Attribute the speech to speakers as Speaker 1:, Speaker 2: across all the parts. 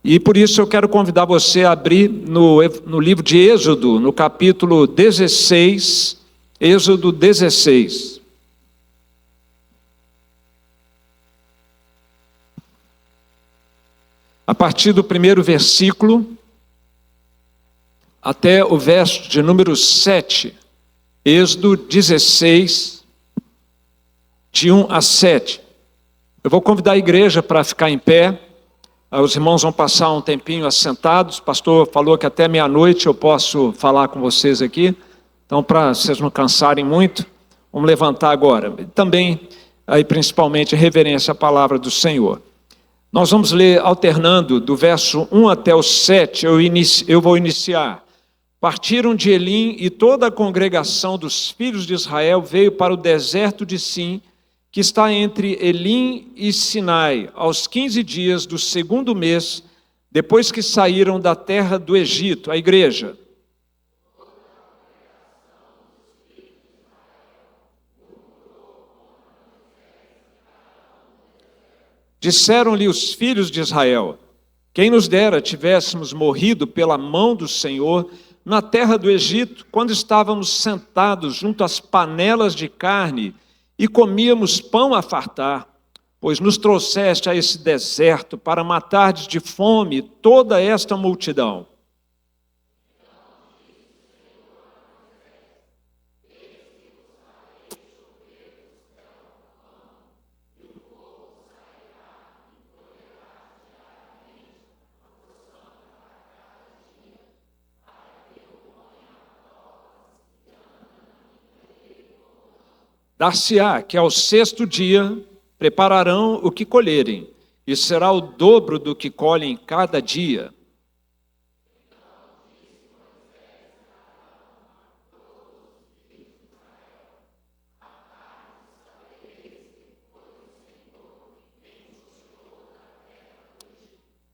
Speaker 1: E por isso eu quero convidar você a abrir no livro de Êxodo, no capítulo 16, Êxodo 16. A partir do primeiro versículo até o verso de número 7, Êxodo 16, de 1 a 7. Eu vou convidar a igreja para ficar em pé. Os irmãos vão passar um tempinho assentados. O pastor falou que até meia-noite eu posso falar com vocês aqui. Então, para vocês não cansarem muito, vamos levantar agora. Também, aí, principalmente, reverência à palavra do Senhor. Nós vamos ler alternando do verso 1 até o 7. Eu vou iniciar. Partiram de Elim e toda a congregação dos filhos de Israel veio para o deserto de Sim, que está entre Elim e Sinai, aos 15 dias do segundo mês, depois que saíram da terra do Egito. A igreja. Disseram-lhe os filhos de Israel: quem nos dera tivéssemos morrido pela mão do Senhor na terra do Egito, quando estávamos sentados junto às panelas de carne e comíamos pão a fartar, pois nos trouxeste a esse deserto para matardes de fome toda esta multidão. Dar-se-á que ao sexto dia prepararão o que colherem, e será o dobro do que colhem cada dia.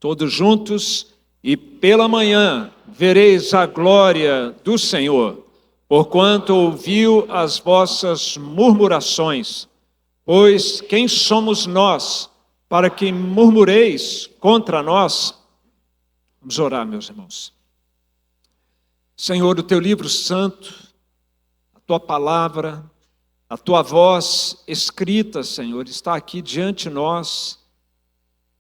Speaker 1: Todos juntos, e pela manhã vereis a glória do Senhor, porquanto ouviu as vossas murmurações. Pois quem somos nós, para que murmureis contra nós? Vamos orar, meus irmãos. Senhor, o teu livro santo, a tua palavra, a tua voz escrita, Senhor, está aqui diante de nós.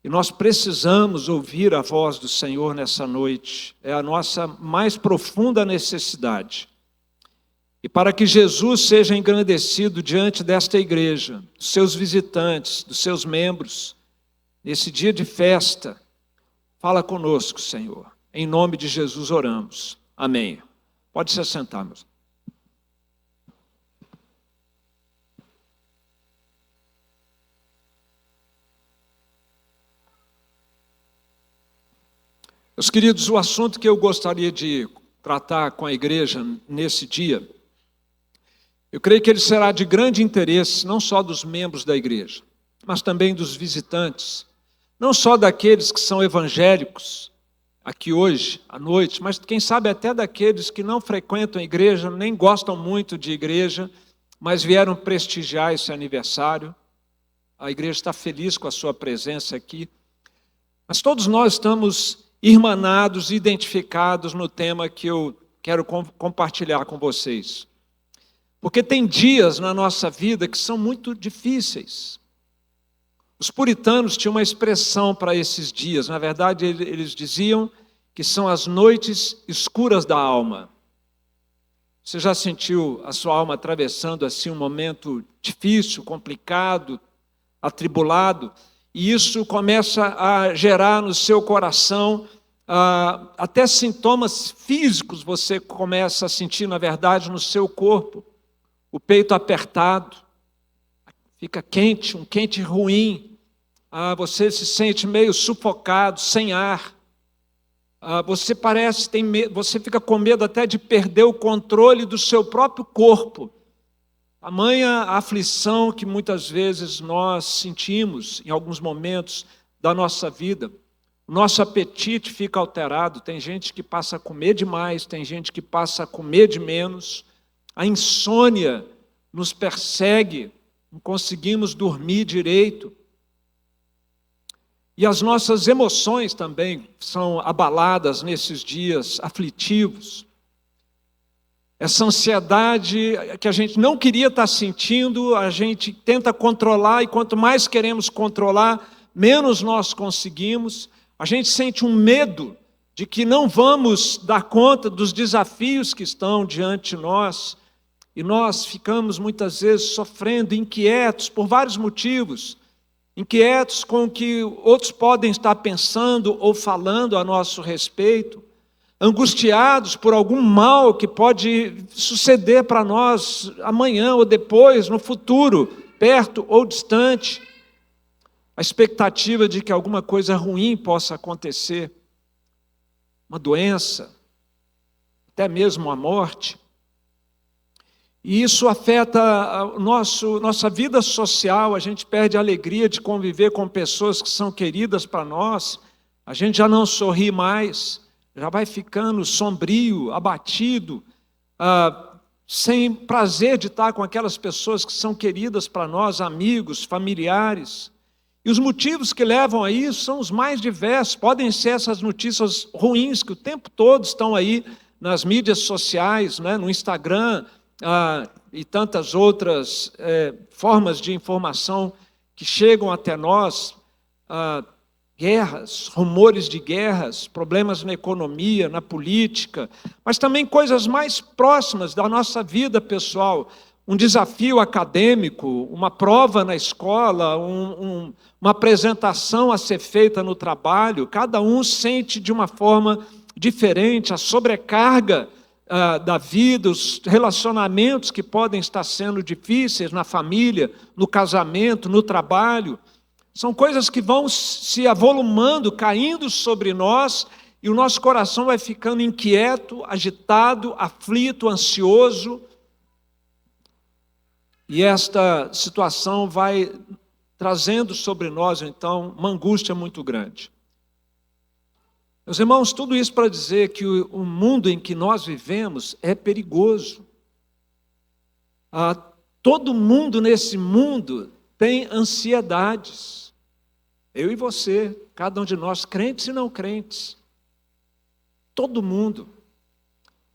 Speaker 1: E nós precisamos ouvir a voz do Senhor nessa noite. É a nossa mais profunda necessidade. E para que Jesus seja engrandecido diante desta igreja, dos seus visitantes, dos seus membros, nesse dia de festa, fala conosco, Senhor. Em nome de Jesus oramos. Amém. Pode se assentar, meus. Meus queridos, o assunto que eu gostaria de tratar com a igreja nesse dia, eu creio que ele será de grande interesse, não só dos membros da igreja, mas também dos visitantes, não só daqueles que são evangélicos, aqui hoje, à noite, mas quem sabe até daqueles que não frequentam a igreja, nem gostam muito de igreja, mas vieram prestigiar esse aniversário. A igreja está feliz com a sua presença aqui, mas todos nós estamos irmanados, identificados no tema que eu quero compartilhar com vocês. Porque tem dias na nossa vida que são muito difíceis. Os puritanos tinham uma expressão para esses dias. Na verdade, eles diziam que são as noites escuras da alma. Você já sentiu a sua alma atravessando assim um momento difícil, complicado, atribulado? E isso começa a gerar no seu coração até sintomas físicos você começa a sentir, na verdade, no seu corpo. O peito apertado, fica quente, um quente ruim. Você se sente meio sufocado, sem ar. Você você fica com medo até de perder o controle do seu próprio corpo. Tamanha aflição que muitas vezes nós sentimos em alguns momentos da nossa vida. O nosso apetite fica alterado. Tem gente que passa a comer demais, tem gente que passa a comer de menos. A insônia nos persegue, não conseguimos dormir direito. E as nossas emoções também são abaladas nesses dias aflitivos. Essa ansiedade que a gente não queria estar sentindo, a gente tenta controlar, e quanto mais queremos controlar, menos nós conseguimos. A gente sente um medo de que não vamos dar conta dos desafios que estão diante de nós, e nós ficamos muitas vezes sofrendo, inquietos por vários motivos, inquietos com o que outros podem estar pensando ou falando a nosso respeito, angustiados por algum mal que pode suceder para nós amanhã ou depois, no futuro, perto ou distante. A expectativa de que alguma coisa ruim possa acontecer, uma doença, até mesmo a morte. E isso afeta a nossa vida social, a gente perde a alegria de conviver com pessoas que são queridas para nós, a gente já não sorri mais, já vai ficando sombrio, abatido, sem prazer de estar com aquelas pessoas que são queridas para nós, amigos, familiares. E os motivos que levam a isso são os mais diversos. Podem ser essas notícias ruins que o tempo todo estão aí nas mídias sociais, né, no Instagram, e tantas outras formas de informação que chegam até nós, guerras, rumores de guerras, problemas na economia, na política, mas também coisas mais próximas da nossa vida pessoal, um desafio acadêmico, uma prova na escola, uma apresentação a ser feita no trabalho. Cada um sente de uma forma diferente a sobrecarga da vida, os relacionamentos que podem estar sendo difíceis na família, no casamento, no trabalho. São coisas que vão se avolumando, caindo sobre nós, e o nosso coração vai ficando inquieto, agitado, aflito, ansioso. E esta situação vai trazendo sobre nós, então, uma angústia muito grande. Meus irmãos, tudo isso para dizer que o mundo em que nós vivemos é perigoso. Todo mundo nesse mundo tem ansiedades. Eu e você, cada um de nós, crentes e não crentes. Todo mundo.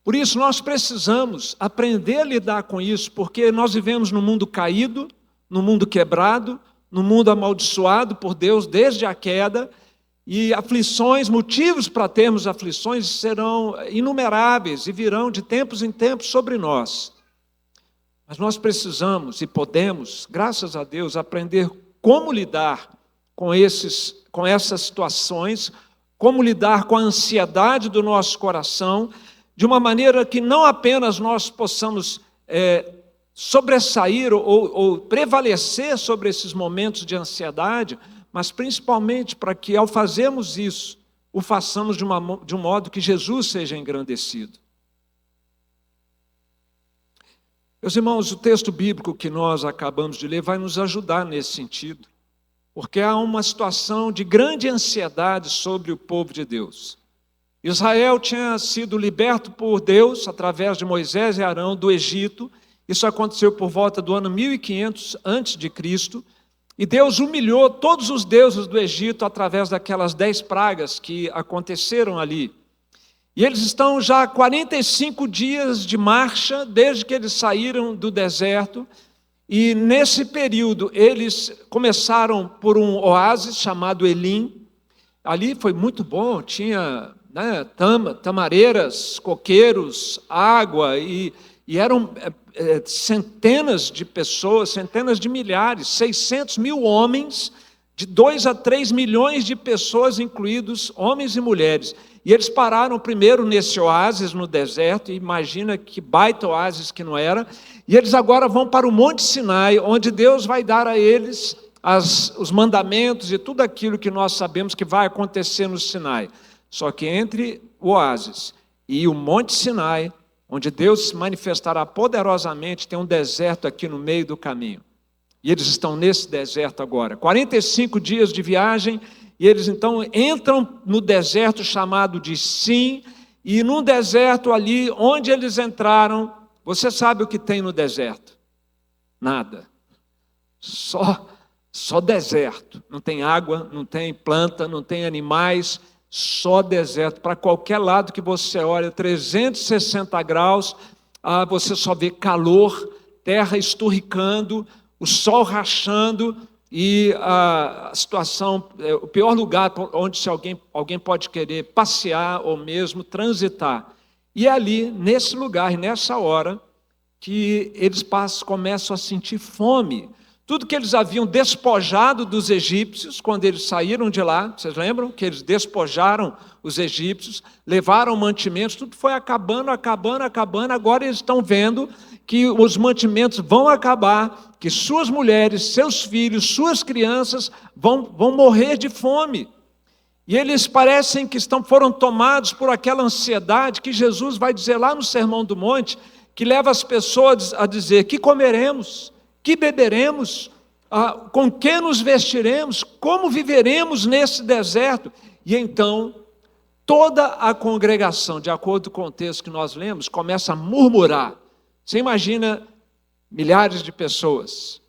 Speaker 1: Por isso nós precisamos aprender a lidar com isso, porque nós vivemos num mundo caído, num mundo quebrado, num mundo amaldiçoado por Deus desde a queda, e aflições, motivos para termos aflições serão inumeráveis e virão de tempos em tempos sobre nós. Mas nós precisamos e podemos, graças a Deus, aprender como lidar com essas situações, como lidar com a ansiedade do nosso coração, de uma maneira que não apenas nós possamos sobressair ou prevalecer sobre esses momentos de ansiedade, mas principalmente para que, ao fazermos isso, o façamos de um modo que Jesus seja engrandecido. Meus irmãos, o texto bíblico que nós acabamos de ler vai nos ajudar nesse sentido, porque há uma situação de grande ansiedade sobre o povo de Deus. Israel tinha sido liberto por Deus, através de Moisés e Arão, do Egito. Isso aconteceu por volta do ano 1500 a.C., e Deus humilhou todos os deuses do Egito através daquelas 10 pragas que aconteceram ali. E eles estão já há 45 dias de marcha, desde que eles saíram do deserto, e nesse período eles começaram por um oásis chamado Elim. Ali foi muito bom, tinha tamareiras, coqueiros, água, e eram centenas de pessoas, centenas de milhares, 600 mil homens, de 2 a 3 milhões de pessoas, incluídos homens e mulheres. E eles pararam primeiro nesse oásis no deserto, e imagina que baita oásis que não era, e eles agora vão para o Monte Sinai, onde Deus vai dar a eles os mandamentos e tudo aquilo que nós sabemos que vai acontecer no Sinai. Só que entre o oásis e o Monte Sinai, onde Deus se manifestará poderosamente, tem um deserto aqui no meio do caminho. E eles estão nesse deserto agora. 45 dias de viagem, e eles então entram no deserto chamado de Sim, e num deserto ali, onde eles entraram, você sabe o que tem no deserto? Nada. Só Só deserto, não tem água, não tem planta, não tem animais, só deserto. Para qualquer lado que você olha, 360 graus, você só vê calor, terra esturricando, o sol rachando e a situação, o pior lugar onde se alguém pode querer passear ou mesmo transitar. E é ali, nesse lugar e nessa hora, que eles começam a sentir fome. Tudo que eles haviam despojado dos egípcios, quando eles saíram de lá, vocês lembram? Que eles despojaram os egípcios, levaram mantimentos, tudo foi acabando, agora eles estão vendo que os mantimentos vão acabar, que suas mulheres, seus filhos, suas crianças vão morrer de fome. E eles parecem que foram tomados por aquela ansiedade que Jesus vai dizer lá no Sermão do Monte, que leva as pessoas a dizer: que comeremos? Que beberemos? Com que nos vestiremos? Como viveremos nesse deserto? E então, toda a congregação, de acordo com o texto que nós lemos, começa a murmurar. Você imagina milhares de pessoas,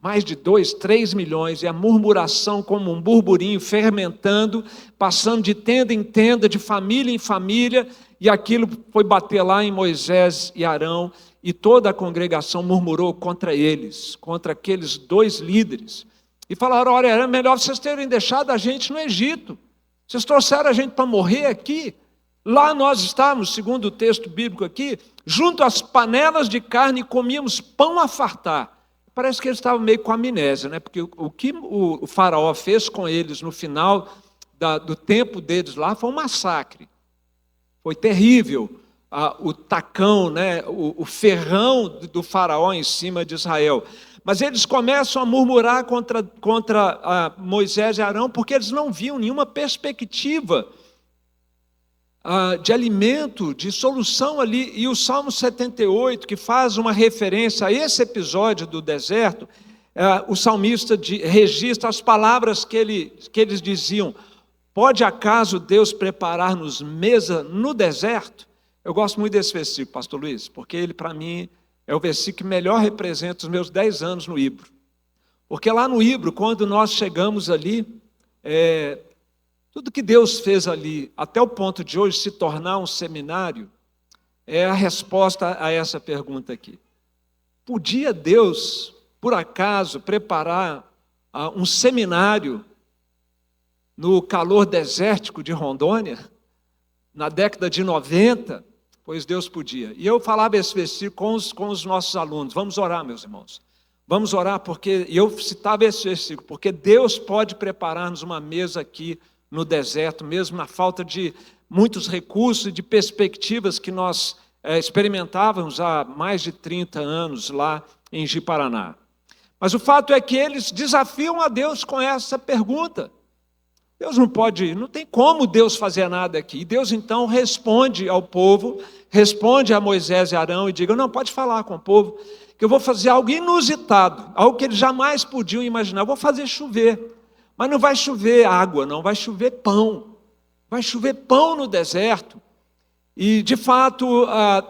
Speaker 1: mais de 2, 3 milhões, e a murmuração como um burburinho fermentando, passando de tenda em tenda, de família em família, e aquilo foi bater lá em Moisés e Arão, e toda a congregação murmurou contra eles, contra aqueles 2 líderes, e falaram: olha, era melhor vocês terem deixado a gente no Egito, vocês trouxeram a gente para morrer aqui, lá nós estávamos, segundo o texto bíblico aqui, junto às panelas de carne, comíamos pão a fartar. Parece que eles estavam meio com amnésia, né? Porque o que o faraó fez com eles no final do tempo deles lá foi um massacre, foi terrível. O tacão, né, o ferrão do faraó em cima de Israel. Mas eles começam a murmurar contra Moisés e Arão, porque eles não viam nenhuma perspectiva de alimento, de solução ali. E o Salmo 78, que faz uma referência a esse episódio do deserto, o salmista registra as palavras que eles diziam: pode acaso Deus preparar-nos mesa no deserto? Eu gosto muito desse versículo, pastor Luiz, porque ele, para mim, é o versículo que melhor representa os meus 10 anos no Híbro. Porque lá no Híbro, quando nós chegamos ali, tudo que Deus fez ali, até o ponto de hoje se tornar um seminário, é a resposta a essa pergunta aqui. Podia Deus, por acaso, preparar um seminário no calor desértico de Rondônia, na década de 90? Pois Deus podia. E eu falava esse versículo com os nossos alunos. Vamos orar, meus irmãos. Vamos orar, porque eu citava esse versículo, porque Deus pode preparar-nos uma mesa aqui no deserto, mesmo na falta de muitos recursos e de perspectivas que nós experimentávamos há mais de 30 anos lá em Ji-Paraná. Mas o fato é que eles desafiam a Deus com essa pergunta. Deus não tem como Deus fazer nada aqui. E Deus então responde ao povo, responde a Moisés e Arão e diga: não, pode falar com o povo, que eu vou fazer algo inusitado, algo que eles jamais podiam imaginar. Eu vou fazer chover, mas não vai chover água, não, vai chover pão. Vai chover pão no deserto. E de fato,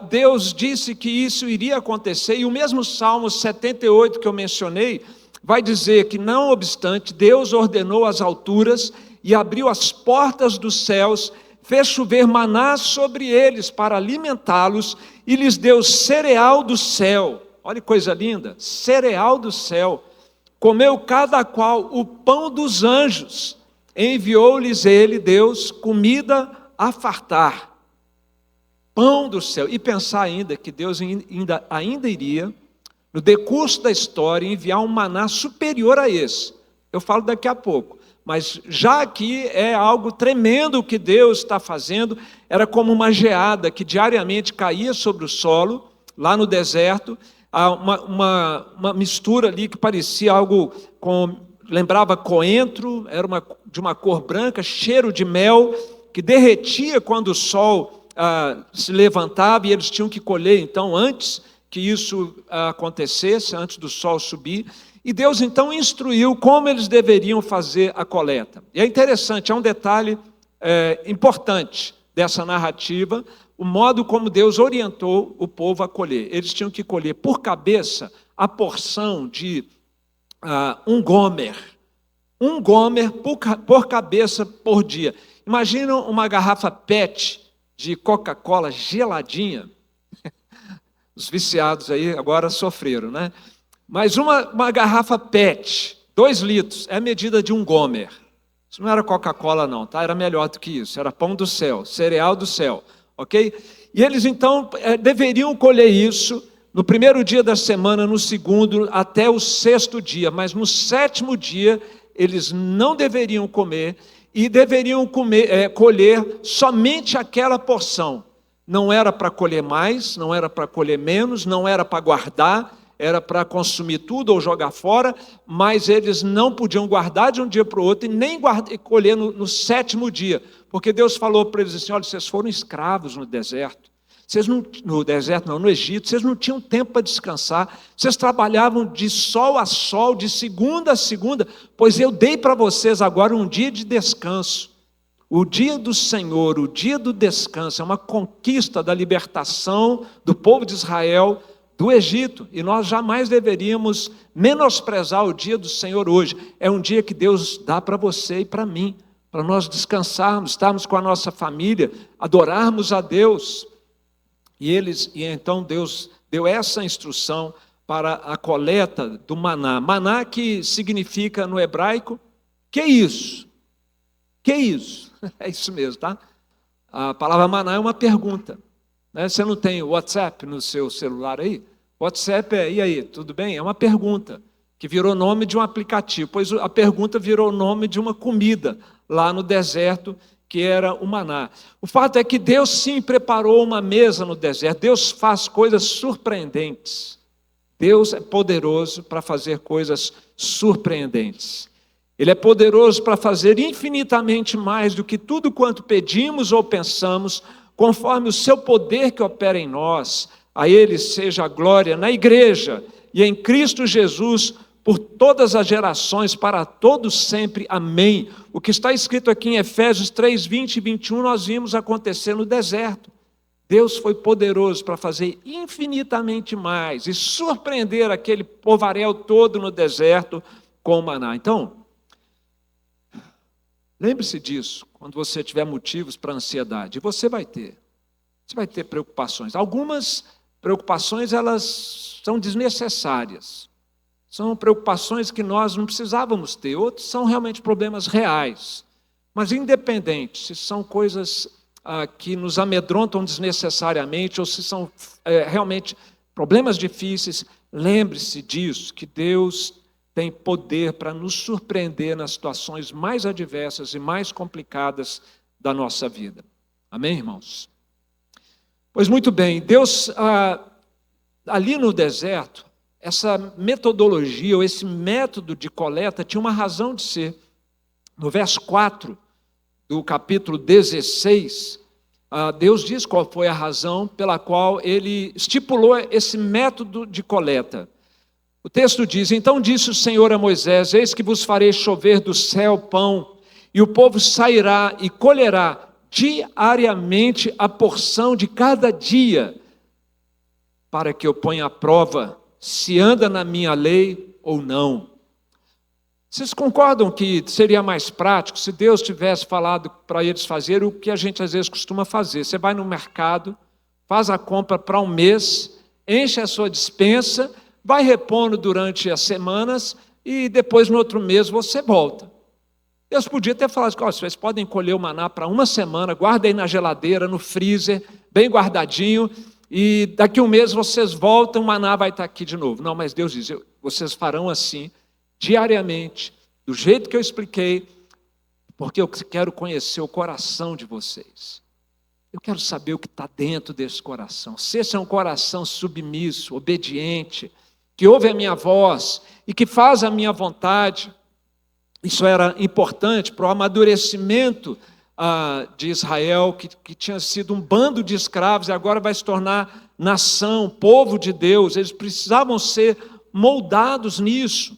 Speaker 1: Deus disse que isso iria acontecer, e o mesmo Salmo 78 que eu mencionei, vai dizer que, não obstante, Deus ordenou as alturas e abriu as portas dos céus, fez chover maná sobre eles para alimentá-los, e lhes deu cereal do céu. Olha que coisa linda, cereal do céu. Comeu cada qual o pão dos anjos, enviou-lhes ele, Deus, comida a fartar. Pão do céu. E pensar ainda que Deus ainda iria, no decurso da história, enviar um maná superior a esse. Eu falo daqui a pouco. Mas já aqui é algo tremendo que Deus está fazendo. Era como uma geada que diariamente caía sobre o solo, lá no deserto, uma mistura ali que parecia algo lembrava coentro, era de uma cor branca, cheiro de mel, que derretia quando o sol se levantava, e eles tinham que colher, então, antes que isso acontecesse, antes do sol subir. E Deus então instruiu como eles deveriam fazer a coleta. E é interessante, é um detalhe importante dessa narrativa, o modo como Deus orientou o povo a colher. Eles tinham que colher por cabeça a porção de um gomer. Um gomer por cabeça por dia. Imagina uma garrafa PET de Coca-Cola geladinha. Os viciados aí agora sofreram, né? Mas uma garrafa PET, 2 litros, é a medida de um gomer. Isso não era Coca-Cola não, tá? Era melhor do que isso, era pão do céu, cereal do céu, ok? E eles então deveriam colher isso no primeiro dia da semana, no segundo, até o 6º dia, mas no 7º dia eles não deveriam comer e deveriam colher somente aquela porção. Não era para colher mais, não era para colher menos, não era para guardar, era para consumir tudo ou jogar fora, mas eles não podiam guardar de um dia para o outro e nem colher no 7º dia, porque Deus falou para eles assim: olha, vocês foram escravos no deserto, no Egito, vocês não tinham tempo para descansar, vocês trabalhavam de sol a sol, de segunda a segunda, pois eu dei para vocês agora um dia de descanso. O dia do Senhor, o dia do descanso, é uma conquista da libertação do povo de Israel do Egito, e nós jamais deveríamos menosprezar o dia do Senhor hoje. É um dia que Deus dá para você e para mim, para nós descansarmos, estarmos com a nossa família, adorarmos a Deus. E então Deus deu essa instrução para a coleta do maná. Maná que significa no hebraico, que isso? Que isso? É isso mesmo, tá? A palavra maná é uma pergunta. Você não tem o WhatsApp no seu celular aí? WhatsApp e aí, tudo bem? É uma pergunta, que virou nome de um aplicativo, pois a pergunta virou nome de uma comida, lá no deserto, que era o maná. O fato é que Deus sim preparou uma mesa no deserto. Deus faz coisas surpreendentes. Deus é poderoso para fazer coisas surpreendentes. Ele é poderoso para fazer infinitamente mais do que tudo quanto pedimos ou pensamos, conforme o seu poder que opera em nós. A Ele seja a glória na igreja e em Cristo Jesus, por todas as gerações, para todos sempre. Amém. O que está escrito aqui em Efésios 3, 20 e 21, nós vimos acontecer no deserto. Deus foi poderoso para fazer infinitamente mais e surpreender aquele povaréu todo no deserto com o maná. Então, lembre-se disso quando você tiver motivos para ansiedade. Você vai ter preocupações. Algumas preocupações, elas são desnecessárias. São preocupações que nós não precisávamos ter. Outros são realmente problemas reais. Mas independente se são coisas que nos amedrontam desnecessariamente ou se são realmente problemas difíceis, lembre-se disso, que Deus tem poder para nos surpreender nas situações mais adversas e mais complicadas da nossa vida. Amém, irmãos? Pois muito bem, Deus, ali no deserto, essa metodologia, ou esse método de coleta tinha uma razão de ser. No verso 4 do capítulo 16, Deus diz qual foi a razão pela qual Ele estipulou esse método de coleta. O texto diz: então disse o Senhor a Moisés: eis que vos farei chover do céu pão, e o povo sairá e colherá diariamente a porção de cada dia, para que eu ponha à prova se anda na minha lei ou não. Vocês concordam que seria mais prático se Deus tivesse falado para eles fazer o que a gente às vezes costuma fazer? Você vai no mercado, faz a compra para um mês, enche a sua despensa, vai repondo durante as semanas e depois no outro mês você volta. Deus podia ter falado: vocês podem colher o maná para uma semana, guardem na geladeira, no freezer, bem guardadinho, e daqui a um mês vocês voltam, o maná vai estar aqui de novo. Não, mas Deus diz: vocês farão assim, diariamente, do jeito que eu expliquei, porque eu quero conhecer o coração de vocês. Eu quero saber o que está dentro desse coração. Se esse é um coração submisso, obediente, que ouve a minha voz e que faz a minha vontade. Isso era importante para o amadurecimento de Israel, que tinha sido um bando de escravos e agora vai se tornar nação, povo de Deus. Eles precisavam ser moldados nisso.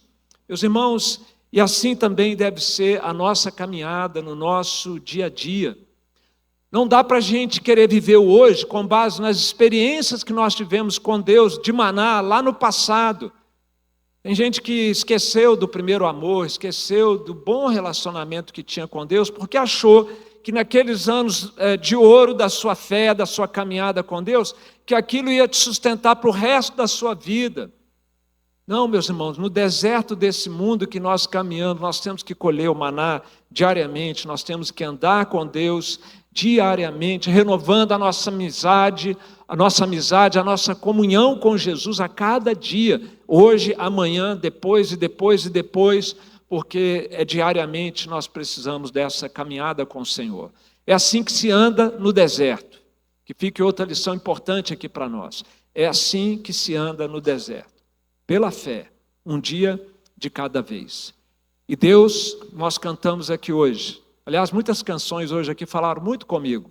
Speaker 1: Meus irmãos, e assim também deve ser a nossa caminhada no nosso dia a dia. Não dá para a gente querer viver hoje com base nas experiências que nós tivemos com Deus de maná lá no passado. Tem gente que esqueceu do primeiro amor, esqueceu do bom relacionamento que tinha com Deus, porque achou que naqueles anos de ouro da sua fé, da sua caminhada com Deus, que aquilo ia te sustentar para o resto da sua vida. Não, meus irmãos, no deserto desse mundo que nós caminhamos, nós temos que colher o maná diariamente, nós temos que andar com Deus diariamente, renovando a nossa amizade, a nossa comunhão com Jesus a cada dia, hoje, amanhã, depois e depois e depois, porque diariamente nós precisamos dessa caminhada com o Senhor. É assim que se anda no deserto, que fique outra lição importante aqui para nós. É assim que se anda no deserto, pela fé, um dia de cada vez. E Deus, nós cantamos aqui hoje, aliás, muitas canções hoje aqui falaram muito comigo.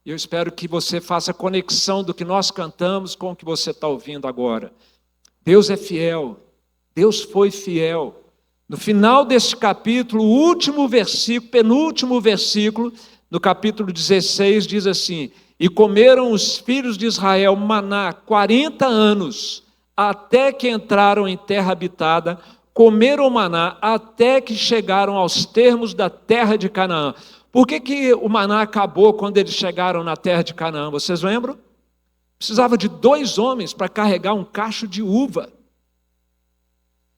Speaker 1: E eu espero que você faça conexão do que nós cantamos com o que você está ouvindo agora. Deus é fiel, Deus foi fiel. No final deste capítulo, o último versículo, penúltimo versículo, no capítulo 16, diz assim: e comeram os filhos de Israel maná 40 anos, até que entraram em terra habitada, comeram maná até que chegaram aos termos da terra de Canaã. Por que o maná acabou quando eles chegaram na terra de Canaã? Vocês lembram? Precisava de 2 homens para carregar um cacho de uva.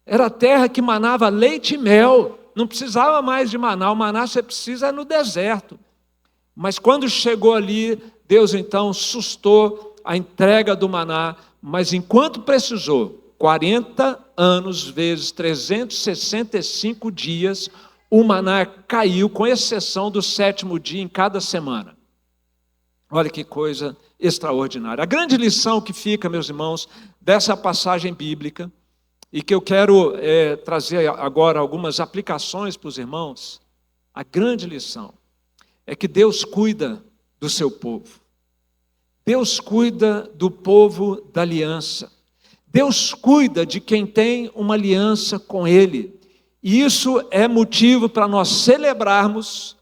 Speaker 1: Era a terra que manava leite e mel. Não precisava mais de maná. O maná você precisa no deserto. Mas quando chegou ali, Deus então sustou a entrega do maná. Mas enquanto precisou, 40 anos vezes 365 dias, o maná caiu, com exceção do 7º dia em cada semana. Olha que coisa extraordinária. A grande lição que fica, meus irmãos, dessa passagem bíblica, e que eu quero trazer agora algumas aplicações para os irmãos, a grande lição é que Deus cuida do seu povo. Deus cuida do povo da aliança. Deus cuida de quem tem uma aliança com Ele. E isso é motivo para nós celebrarmos,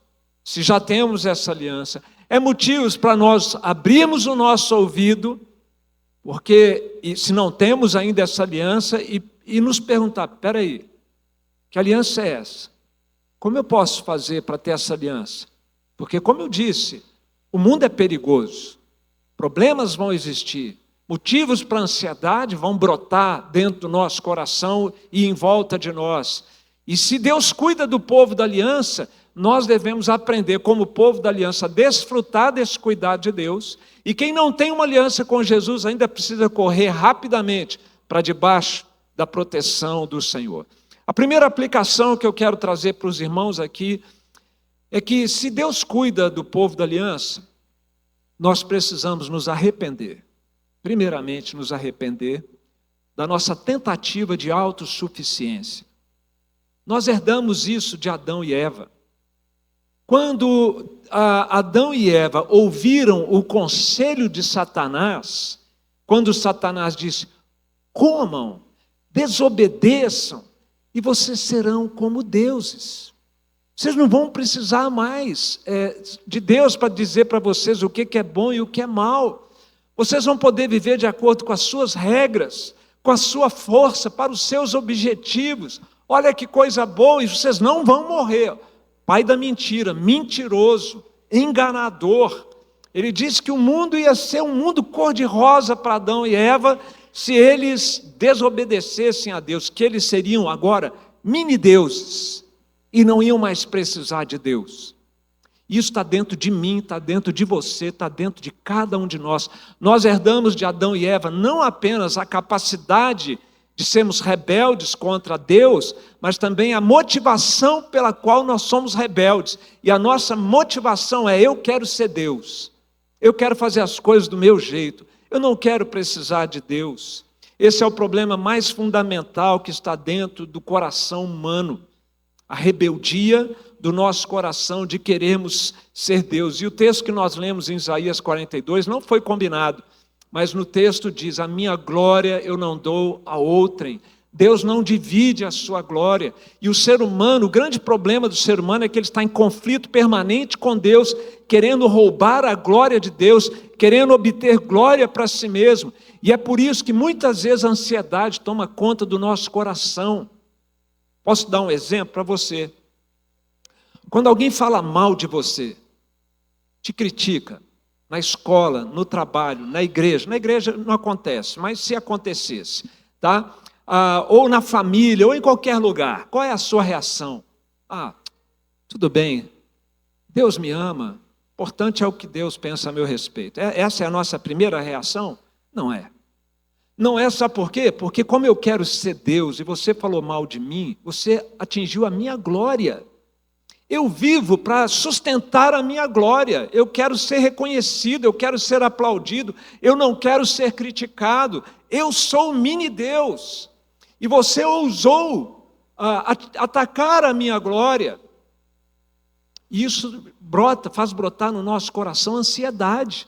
Speaker 1: se já temos essa aliança, é motivo para nós abrirmos o nosso ouvido, porque se não temos ainda essa aliança, e nos perguntar, espera aí, que aliança é essa? Como eu posso fazer para ter essa aliança? Porque, como eu disse, o mundo é perigoso, problemas vão existir, motivos para ansiedade vão brotar dentro do nosso coração e em volta de nós. E se Deus cuida do povo da aliança, nós devemos aprender, como povo da aliança, a desfrutar desse cuidado de Deus. E quem não tem uma aliança com Jesus ainda precisa correr rapidamente para debaixo da proteção do Senhor. A primeira aplicação que eu quero trazer para os irmãos aqui é que, se Deus cuida do povo da aliança, nós precisamos nos arrepender. Primeiramente, nos arrepender da nossa tentativa de autossuficiência. Nós herdamos isso de Adão e Eva. Quando Adão e Eva ouviram o conselho de Satanás, quando Satanás disse, comam, desobedeçam, e vocês serão como deuses. Vocês não vão precisar mais de Deus para dizer para vocês o que é bom e o que é mal. Vocês vão poder viver de acordo com as suas regras, com a sua força, para os seus objetivos. Olha que coisa boa, e vocês não vão morrer. Pai da mentira, mentiroso, enganador. Ele disse que o mundo ia ser um mundo cor-de-rosa para Adão e Eva, se eles desobedecessem a Deus, que eles seriam agora mini-deuses, e não iam mais precisar de Deus. Isso está dentro de mim, está dentro de você, está dentro de cada um de nós. Nós herdamos de Adão e Eva não apenas a capacidade de sermos rebeldes contra Deus, mas também a motivação pela qual nós somos rebeldes. E a nossa motivação é: eu quero ser Deus, eu quero fazer as coisas do meu jeito, eu não quero precisar de Deus. Esse é o problema mais fundamental que está dentro do coração humano, a rebeldia do nosso coração de queremos ser Deus. E o texto que nós lemos em Isaías 42 não foi combinado, mas no texto diz: a minha glória eu não dou a outrem, Deus não divide a sua glória. E o ser humano, o grande problema do ser humano é que ele está em conflito permanente com Deus, querendo roubar a glória de Deus, querendo obter glória para si mesmo. E é por isso que muitas vezes a ansiedade toma conta do nosso coração. Posso dar um exemplo para você? Quando alguém fala mal de você, te critica, na escola, no trabalho, na igreja não acontece, mas se acontecesse, tá? Ou na família, ou em qualquer lugar, qual é a sua reação? Tudo bem, Deus me ama, importante é o que Deus pensa a meu respeito. Essa é a nossa primeira reação? Não é. Não é, sabe por quê? Porque como eu quero ser Deus e você falou mal de mim, você atingiu a minha glória. Eu vivo para sustentar a minha glória, eu quero ser reconhecido, eu quero ser aplaudido, eu não quero ser criticado, eu sou o mini Deus. E você ousou atacar a minha glória. E isso faz brotar no nosso coração ansiedade.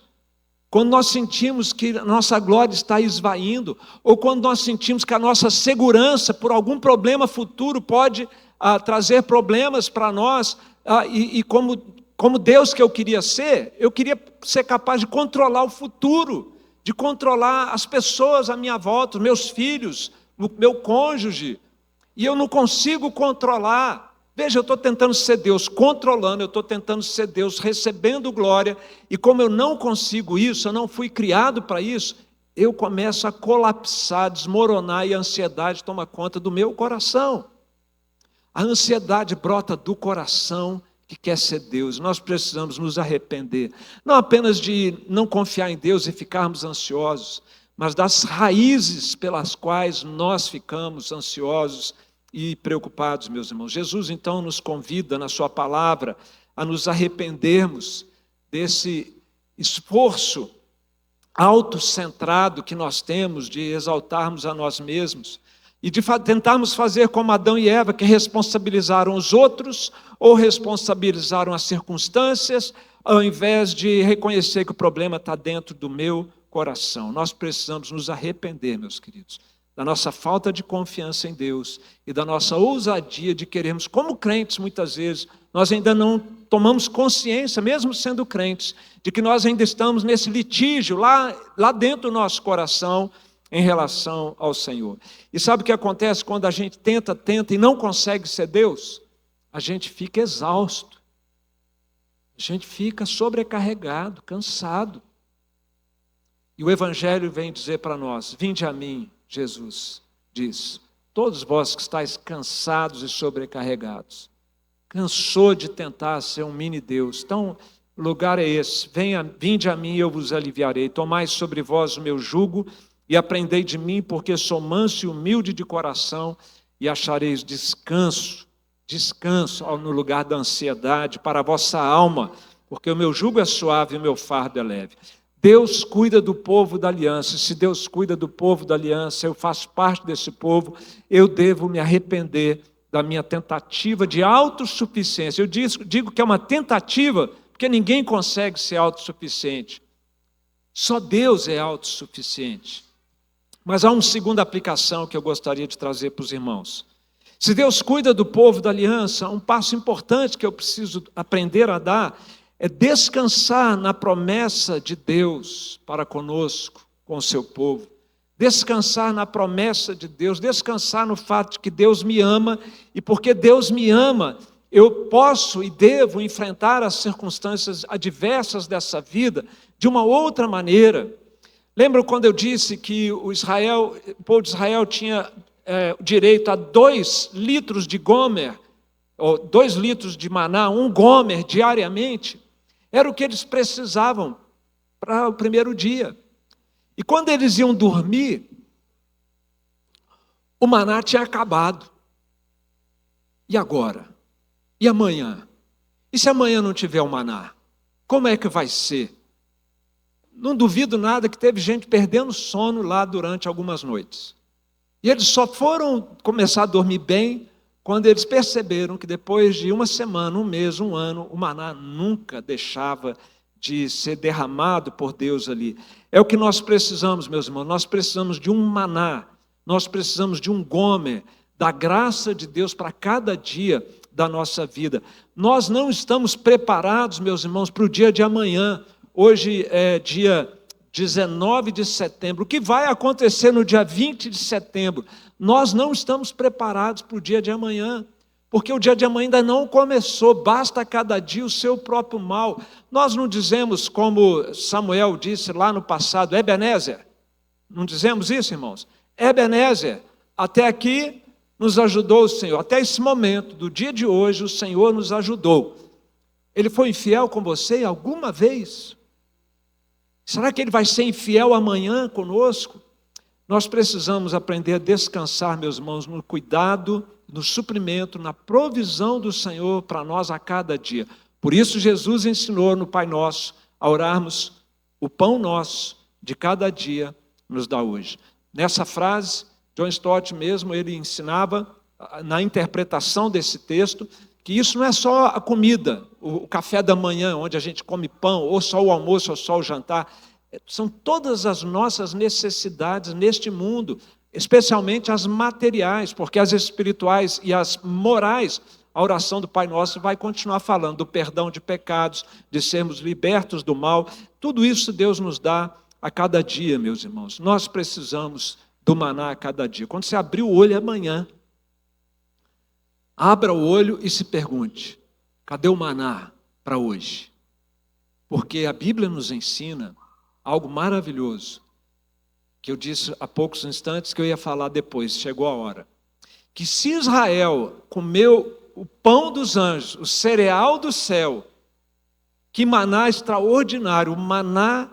Speaker 1: Quando nós sentimos que a nossa glória está esvaindo, ou quando nós sentimos que a nossa segurança por algum problema futuro pode trazer problemas para nós, e como Deus que eu queria ser capaz de controlar o futuro, de controlar as pessoas à minha volta, os meus filhos, o meu cônjuge, e eu não consigo controlar. Veja, eu estou tentando ser Deus controlando, eu estou tentando ser Deus recebendo glória, e como eu não consigo isso, eu não fui criado para isso, eu começo a colapsar, desmoronar, e a ansiedade toma conta do meu coração. A ansiedade brota do coração que quer ser Deus. Nós precisamos nos arrepender, não apenas de não confiar em Deus e ficarmos ansiosos, mas das raízes pelas quais nós ficamos ansiosos e preocupados, meus irmãos. Jesus então nos convida na sua palavra a nos arrependermos desse esforço autocentrado que nós temos de exaltarmos a nós mesmos e de tentarmos fazer como Adão e Eva, que responsabilizaram os outros ou responsabilizaram as circunstâncias, ao invés de reconhecer que o problema está dentro do meu coração. Nós precisamos nos arrepender, meus queridos, da nossa falta de confiança em Deus e da nossa ousadia de querermos, como crentes muitas vezes, nós ainda não tomamos consciência, mesmo sendo crentes, de que nós ainda estamos nesse litígio lá dentro do nosso coração em relação ao Senhor. E sabe o que acontece quando a gente tenta e não consegue ser Deus? A gente fica exausto, a gente fica sobrecarregado, cansado. E o Evangelho vem dizer para nós: vinde a mim, Jesus diz, todos vós que estáis cansados e sobrecarregados. Cansou de tentar ser um mini Deus. Então, o lugar é esse: vinde a mim e eu vos aliviarei. Tomai sobre vós o meu jugo e aprendei de mim, porque sou manso e humilde de coração, e achareis descanso no lugar da ansiedade para a vossa alma, porque o meu jugo é suave e o meu fardo é leve. Deus cuida do povo da aliança. Se Deus cuida do povo da aliança, eu faço parte desse povo, eu devo me arrepender da minha tentativa de autossuficiência. Eu digo que é uma tentativa, porque ninguém consegue ser autossuficiente. Só Deus é autossuficiente. Mas há uma segunda aplicação que eu gostaria de trazer para os irmãos. Se Deus cuida do povo da aliança, um passo importante que eu preciso aprender a dar é descansar na promessa de Deus para conosco, com o seu povo. Descansar na promessa de Deus, descansar no fato de que Deus me ama, e porque Deus me ama, eu posso e devo enfrentar as circunstâncias adversas dessa vida de uma outra maneira. Lembram quando eu disse que o povo de Israel tinha direito a 2 litros de gomer, ou 2 litros de maná, 1 gomer diariamente? Era o que eles precisavam para o primeiro dia. E quando eles iam dormir, o maná tinha acabado. E agora? E amanhã? E se amanhã não tiver o maná? Como é que vai ser? Não duvido nada que teve gente perdendo sono lá durante algumas noites. E eles só foram começar a dormir bem quando eles perceberam que depois de uma semana, um mês, um ano, o maná nunca deixava de ser derramado por Deus ali. É o que nós precisamos, meus irmãos. Nós precisamos de um maná Nós precisamos de um gomer da graça de Deus para cada dia da nossa vida. Nós não estamos preparados, meus irmãos, para o dia de amanhã. Hoje é dia 19 de setembro. O que vai acontecer no dia 20 de setembro? Nós não estamos preparados para o dia de amanhã, porque o dia de amanhã ainda não começou. Basta cada dia o seu próprio mal. Nós não dizemos, como Samuel disse lá no passado, Ebenezer. Não dizemos isso, irmãos? Ebenezer, até aqui nos ajudou o Senhor. Até esse momento, do dia de hoje, o Senhor nos ajudou. Ele foi infiel com você alguma vez? Será que Ele vai ser infiel amanhã conosco? Nós precisamos aprender a descansar, meus irmãos, no cuidado, no suprimento, na provisão do Senhor para nós a cada dia. Por isso Jesus ensinou no Pai Nosso a orarmos: o pão nosso de cada dia nos dá hoje. Nessa frase, John Stott mesmo, ele ensinava na interpretação desse texto, que isso não é só a comida, o café da manhã, onde a gente come pão, ou só o almoço, ou só o jantar. São todas as nossas necessidades neste mundo, especialmente as materiais, porque as espirituais e as morais, a oração do Pai Nosso vai continuar falando do perdão de pecados, de sermos libertos do mal. Tudo isso Deus nos dá a cada dia, meus irmãos. Nós precisamos do maná a cada dia. Quando você abrir o olho amanhã, abra o olho e se pergunte: cadê o maná para hoje? Porque a Bíblia nos ensina algo maravilhoso, que eu disse há poucos instantes que eu ia falar depois, chegou a hora. Que se Israel comeu o pão dos anjos, o cereal do céu, que maná extraordinário, o maná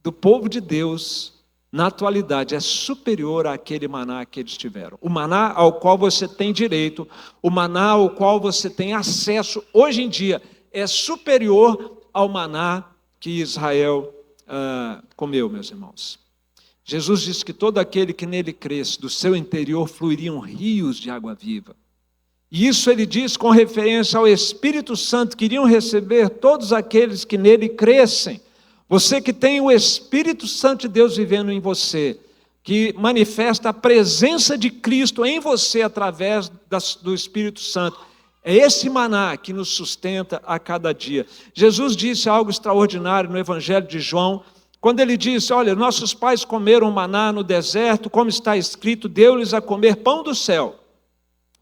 Speaker 1: do povo de Deus, na atualidade, é superior àquele maná que eles tiveram. O maná ao qual você tem direito, o maná ao qual você tem acesso, hoje em dia, é superior ao maná que Israel comeu, meus irmãos. Jesus disse que todo aquele que nele cresce, do seu interior fluiriam rios de água viva. E isso ele diz com referência ao Espírito Santo, que iriam receber todos aqueles que nele crescem. Você que tem o Espírito Santo de Deus vivendo em você, que manifesta a presença de Cristo em você através do Espírito Santo, é esse maná que nos sustenta a cada dia. Jesus disse algo extraordinário no Evangelho de João, quando ele disse: olha, nossos pais comeram maná no deserto, como está escrito, deu-lhes a comer pão do céu.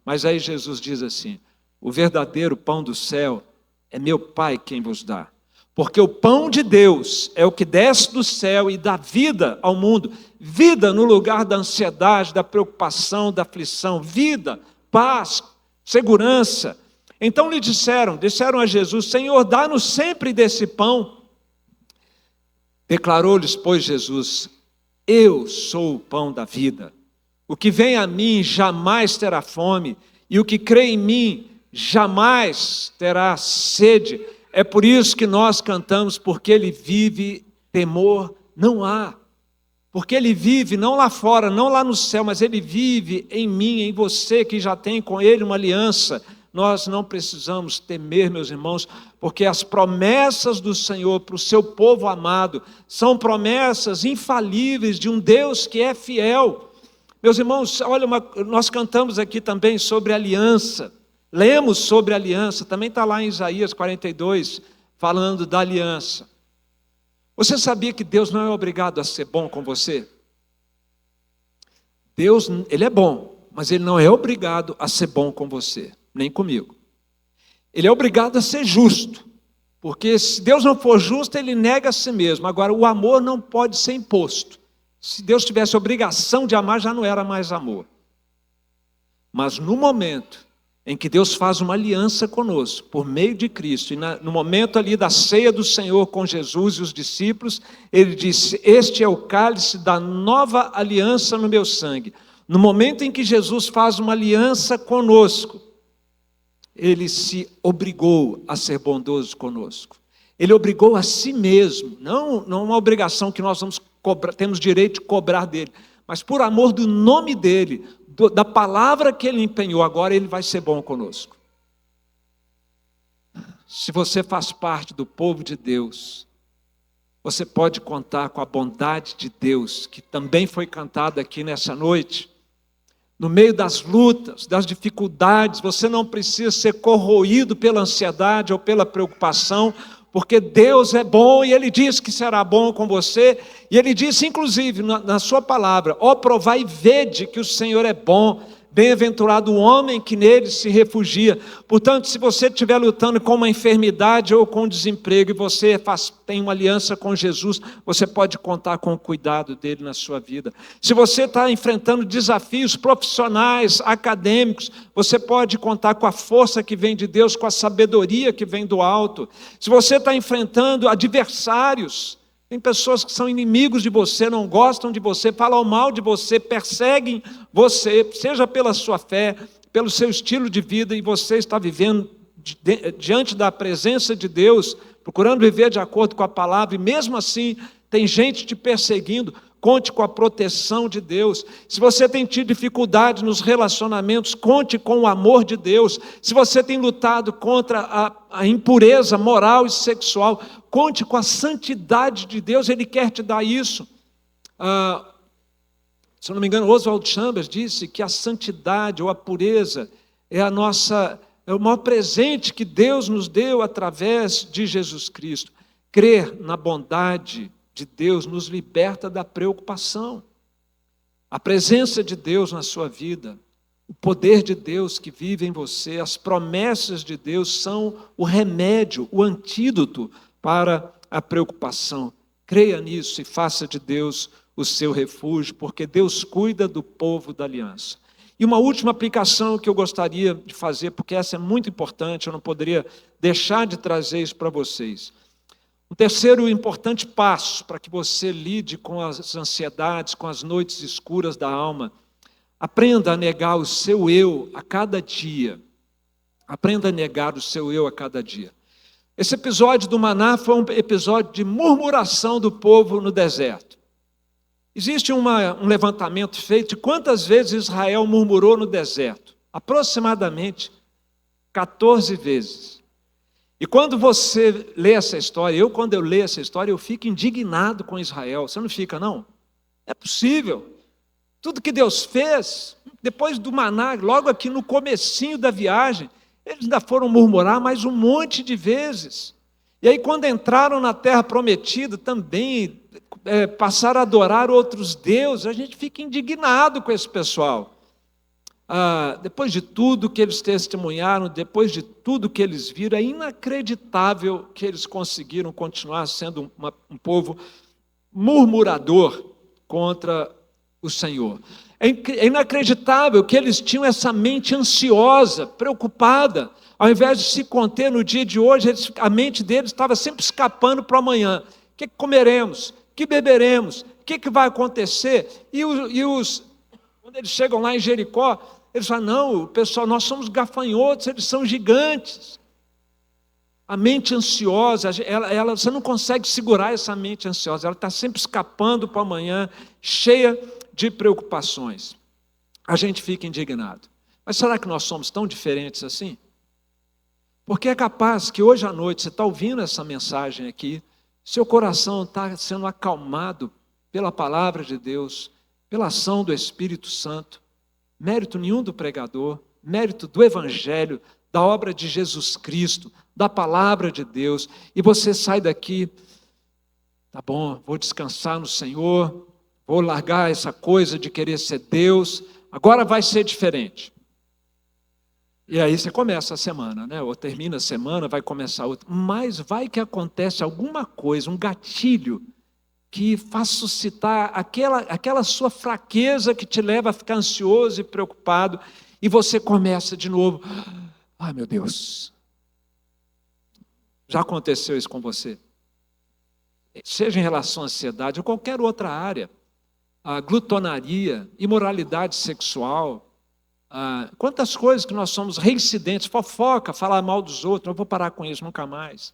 Speaker 1: Mas aí Jesus diz assim: o verdadeiro pão do céu é meu Pai quem vos dá. Porque o pão de Deus é o que desce do céu e dá vida ao mundo. Vida no lugar da ansiedade, da preocupação, da aflição. Vida, paz, segurança. Então lhe disseram a Jesus: Senhor, dá-nos sempre desse pão. Declarou-lhes, pois, Jesus: eu sou o pão da vida. O que vem a mim jamais terá fome, e o que crê em mim jamais terá sede. É por isso que nós cantamos: porque Ele vive, temor não há. Porque Ele vive não lá fora, não lá no céu, mas Ele vive em mim, em você que já tem com Ele uma aliança. Nós não precisamos temer, meus irmãos, porque as promessas do Senhor para o seu povo amado são promessas infalíveis de um Deus que é fiel. Meus irmãos, olha, nós cantamos aqui também sobre aliança, lemos sobre aliança, também está lá em Isaías 42, falando da aliança. Você sabia que Deus não é obrigado a ser bom com você? Deus, Ele é bom, mas Ele não é obrigado a ser bom com você, nem comigo. Ele é obrigado a ser justo, porque se Deus não for justo, Ele nega a si mesmo. Agora, o amor não pode ser imposto. Se Deus tivesse obrigação de amar, já não era mais amor. Mas no momento em que Deus faz uma aliança conosco, por meio de Cristo, e no momento ali da ceia do Senhor com Jesus e os discípulos, Ele disse: este é o cálice da nova aliança no meu sangue. No momento em que Jesus faz uma aliança conosco, Ele se obrigou a ser bondoso conosco. Ele obrigou a si mesmo, não uma obrigação que nós temos direito de cobrar dele, mas por amor do nome dele, da palavra que ele empenhou, agora ele vai ser bom conosco. Se você faz parte do povo de Deus, você pode contar com a bondade de Deus, que também foi cantada aqui nessa noite. no meio das lutas, das dificuldades. Você não precisa ser corroído pela ansiedade ou pela preocupação, porque Deus é bom e Ele diz que será bom com você. E Ele disse, inclusive, na sua palavra: ó, provai e vede que o Senhor é bom. Bem-aventurado o homem que nele se refugia. Portanto, se você estiver lutando com uma enfermidade ou com desemprego, e você tem uma aliança com Jesus, você pode contar com o cuidado dele na sua vida. Se você está enfrentando desafios profissionais, acadêmicos, você pode contar com a força que vem de Deus, com a sabedoria que vem do alto. Se você está enfrentando adversários, tem pessoas que são inimigos de você, não gostam de você, falam mal de você, perseguem você, seja pela sua fé, pelo seu estilo de vida, e você está vivendo diante da presença de Deus, procurando viver de acordo com a palavra, e mesmo assim tem gente te perseguindo. Conte com a proteção de Deus. Se você tem tido dificuldade nos relacionamentos, conte com o amor de Deus. Se você tem lutado contra a impureza moral e sexual, conte com a santidade de Deus. Ele quer te dar isso. Se eu não me engano, Oswald Chambers disse que a santidade ou a pureza é o maior presente que Deus nos deu através de Jesus Cristo. Crer na bondade de Deus nos liberta da preocupação. A presença de Deus na sua vida, o poder de Deus que vive em você, as promessas de Deus são o remédio, o antídoto para a preocupação. Creia nisso e faça de Deus o seu refúgio, porque Deus cuida do povo da aliança. E uma última aplicação que eu gostaria de fazer, porque essa é muito importante, eu não poderia deixar de trazer isso para vocês. Um terceiro importante passo para que você lide com as ansiedades, com as noites escuras da alma: aprenda a negar o seu eu a cada dia. Aprenda a negar o seu eu a cada dia. Esse episódio do maná foi um episódio de murmuração do povo no deserto. Existe um levantamento feito de quantas vezes Israel murmurou no deserto. Aproximadamente 14 vezes. E quando você lê essa história, quando eu leio essa história, eu fico indignado com Israel. Você não fica, não? É possível. Tudo que Deus fez, depois do maná, logo aqui no comecinho da viagem, eles ainda foram murmurar mais um monte de vezes. E aí quando entraram na terra prometida, também passaram a adorar outros deuses. A gente fica indignado com esse pessoal. Depois de tudo que eles testemunharam, depois de tudo que eles viram, é inacreditável que eles conseguiram continuar sendo um povo murmurador contra o Senhor. É inacreditável que eles tinham essa mente ansiosa, preocupada. Ao invés de se conter no dia de hoje, a mente deles estava sempre escapando para amanhã. O que comeremos? O que beberemos? O que vai acontecer? Quando eles chegam lá em Jericó, eles falam: não, pessoal, nós somos gafanhotos, eles são gigantes. A mente ansiosa, você não consegue segurar essa mente ansiosa, ela está sempre escapando para amanhã, cheia de preocupações. A gente fica indignado. Mas será que nós somos tão diferentes assim? Porque é capaz que hoje à noite você está ouvindo essa mensagem aqui, seu coração está sendo acalmado pela palavra de Deus, pela ação do Espírito Santo. Mérito nenhum do pregador, mérito do Evangelho, da obra de Jesus Cristo, da palavra de Deus, e você sai daqui: tá bom, vou descansar no Senhor, vou largar essa coisa de querer ser Deus, agora vai ser diferente. E aí você começa a semana, né? Ou termina a semana, vai começar outra, mas vai que acontece alguma coisa, um gatilho, que faz suscitar aquela sua fraqueza que te leva a ficar ansioso e preocupado, e você começa de novo: ai meu Deus. Já aconteceu isso com você? Seja em relação à ansiedade ou qualquer outra área, a glutonaria, imoralidade sexual, quantas coisas que nós somos reincidentes, fofoca, falar mal dos outros, não vou parar com isso nunca mais.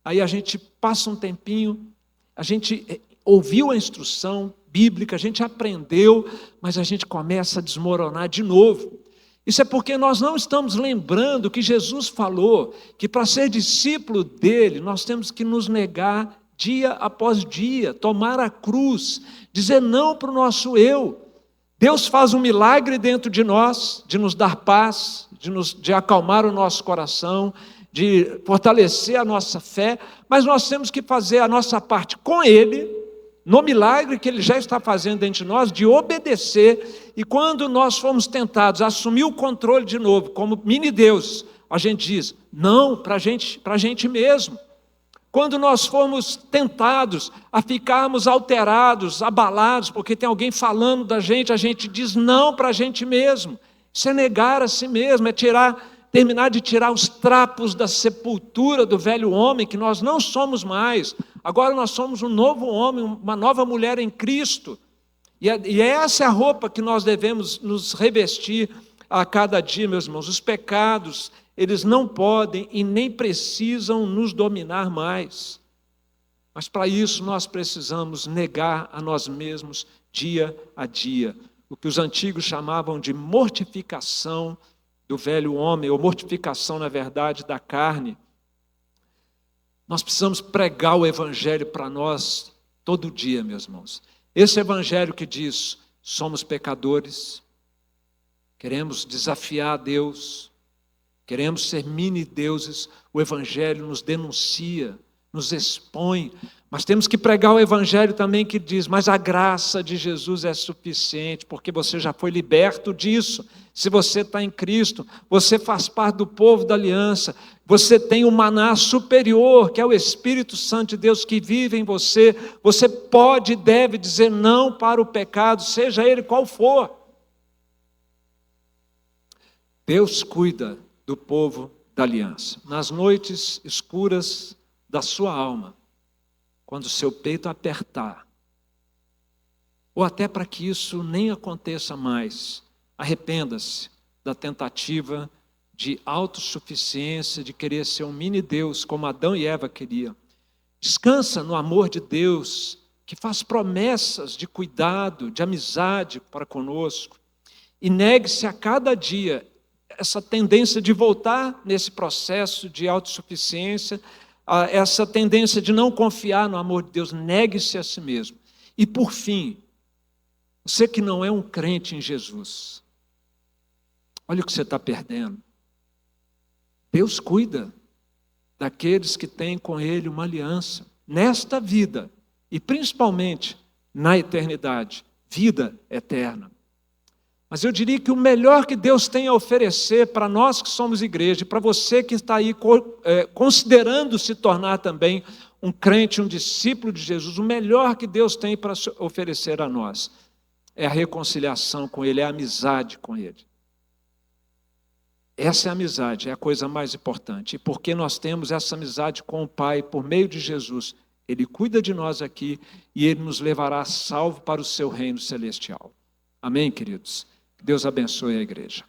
Speaker 1: Aí a gente passa um tempinho, a gente ouviu a instrução bíblica, a gente aprendeu, mas a gente começa a desmoronar de novo. Isso é porque nós não estamos lembrando que Jesus falou que para ser discípulo dele, nós temos que nos negar dia após dia, tomar a cruz, dizer não para o nosso eu, Deus faz um milagre dentro de nós, de nos dar paz, de acalmar o nosso coração, de fortalecer a nossa fé, mas nós temos que fazer a nossa parte com Ele, no milagre que Ele já está fazendo dentro de nós, de obedecer, e quando nós formos tentados a assumir o controle de novo, como mini-deus, a gente diz, não, para a gente mesmo. Quando nós formos tentados a ficarmos alterados, abalados, porque tem alguém falando da gente, a gente diz não para a gente mesmo. Isso é negar a si mesmo, é terminar de tirar os trapos da sepultura do velho homem, que nós não somos mais. Agora nós somos um novo homem, uma nova mulher em Cristo. E essa é a roupa que nós devemos nos revestir a cada dia, meus irmãos. Os pecados, eles não podem e nem precisam nos dominar mais. Mas para isso nós precisamos negar a nós mesmos dia a dia. O que os antigos chamavam de mortificação do velho homem, ou mortificação, na verdade, da carne. Nós precisamos pregar o evangelho para nós todo dia, meus irmãos. Esse evangelho que diz, somos pecadores, queremos desafiar a Deus, queremos ser mini-deuses, o evangelho nos denuncia, nos expõe, mas temos que pregar o evangelho também que diz, mas a graça de Jesus é suficiente, porque você já foi liberto disso. Se você está em Cristo, você faz parte do povo da aliança, você tem um maná superior, que é o Espírito Santo de Deus que vive em você, você pode e deve dizer não para o pecado, seja ele qual for. Deus cuida do povo da aliança. Nas noites escuras da sua alma, quando o seu peito apertar, ou até para que isso nem aconteça mais, arrependa-se da tentativa de autossuficiência, de querer ser um mini-deus, como Adão e Eva queriam. Descansa no amor de Deus, que faz promessas de cuidado, de amizade para conosco, e negue-se a cada dia essa tendência de voltar nesse processo de autossuficiência, essa tendência de não confiar no amor de Deus, negue-se a si mesmo. E por fim, você que não é um crente em Jesus, olha o que você está perdendo. Deus cuida daqueles que têm com Ele uma aliança, nesta vida, e principalmente na eternidade, vida eterna. Mas eu diria que o melhor que Deus tem a oferecer para nós que somos igreja, e para você que está aí considerando se tornar também um crente, um discípulo de Jesus, o melhor que Deus tem para oferecer a nós é a reconciliação com Ele, é a amizade com Ele. Essa é a amizade, é a coisa mais importante. E porque nós temos essa amizade com o Pai por meio de Jesus, Ele cuida de nós aqui e Ele nos levará salvo para o seu reino celestial. Amém, queridos? Deus abençoe a igreja.